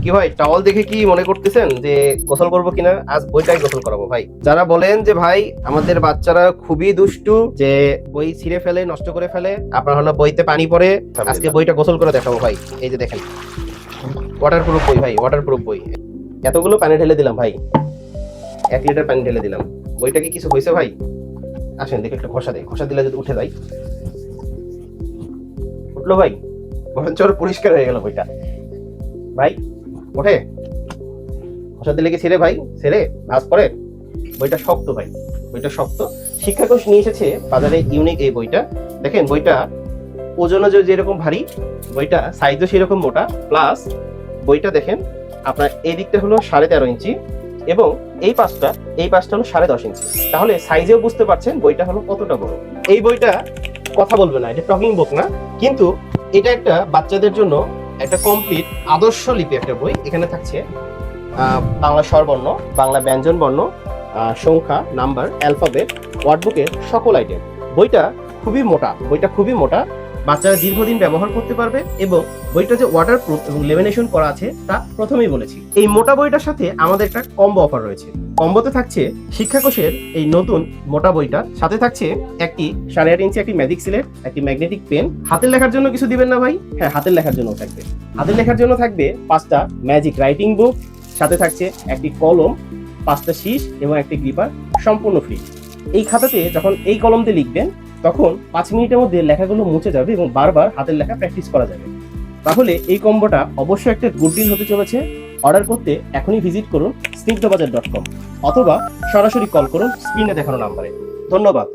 কি ভাই, টাওয়াল দেখে কি মনে করতেছেন যে গোসল করবো কিনা? আজ বইটাই গোসল করাবো ভাই। যারা বলেন যে ভাই আমাদের বাচ্চারা খুবই দুষ্টু, যে বই ছিঁড়ে ফেলে, নষ্ট করে ফেলে, আপনার হলো বইতে পানি পড়ে, আজকে বইটা গোসল করে দেখাবো ভাই। এই যে দেখেন, ওয়াটার প্রুফ বই ভাই, ওয়াটার প্রুফ বই। এতগুলো পানি ঢেলে দিলাম ভাই, 1 লিটার পানি ঢেলে দিলাম। বইটা কি কিছু হয়েছে ভাই? আসেন দেখে একটু ঘষা দেয়, ঘষা দিলে যদি উঠে যায়। উঠলো ভাই, বরঞ্চ পরিষ্কার হয়ে গেল বইটা ভাই। ওঠে, ঘষা দিলে কি ছেড়ে ভাই? ছেড়ে ভাঁজ করে। বইটা শক্ত ভাই, বইটা শক্ত। শিক্ষাকোষ নিয়ে এসেছে বাজারে ইউনিক এই বইটা। দেখেন বইটা ওজনও যেরকম ভারী, বইটা সাইজও সেরকম মোটা, প্লাস বইটা দেখেন আপনার এই দিকটা হলো 13.5 ইঞ্চি এবং এই পাশটা হলো 10.5 ইঞ্চি। তাহলে সাইজেও বুঝতে পারছেন বইটা হলো কতটা বড়। এই বইটা কথা বলবে না, এটা টকিং বুক না, কিন্তু এটা একটা বাচ্চাদের জন্য একটা কমপ্লিট আদর্শ লিপি একটা বই। এখানে থাকছে বাংলা স্বরবর্ণ, বাংলা ব্যঞ্জন বর্ণ, সংখ্যা, নাম্বার, অ্যালফাবেট, ওয়ার্ডবুকের সকল আইটেম। বইটা খুবই মোটা, বাচ্চারা দীর্ঘদিন ব্যবহার করতে পারবে এবং বইটা যে ওয়াটারপ্রুফ এবং লেমিনেশন করা আছে তা প্রথমেই বলেছি। এই মোটা বইটার সাথে আমাদের একটা কম্বো অফার রয়েছে। কম্বোতে থাকছে শিক্ষাকোষের এই নতুন মোটা বইটা, সাথে থাকছে একটি 8.5 ইঞ্চি একটি ম্যাজিক সিলেট, একটি ম্যাগনেটিক পেন। হাতের লেখার জন্য কিছু দিবেন না ভাই? হ্যাঁ, হাতের লেখার জন্য থাকবে। হাতের লেখার জন্য থাকবে 5টা ম্যাজিক রাইটিং বুক, সাথে থাকছে একটি কলম, 5টা শীষ এবং একটি গ্রিপার, সম্পূর্ণ ফ্রি। এই খাতাতে যখন এই কলম দিয়ে লিখবেন তখন 5 মিনিটের মধ্যে লেখাগুলো মুছে যাবে এবং বারবার হাতের লেখা প্র্যাকটিস করা যাবে। তাহলে এই কম্বোটা অবশ্যই একটা গুড ডিল হতে চলেছে। অর্ডার করতে এখনই ভিজিট করুন snigdhabazar.com অথবা সরাসরি কল করুন স্ক্রিনে দেখানো নাম্বারে। ধন্যবাদ।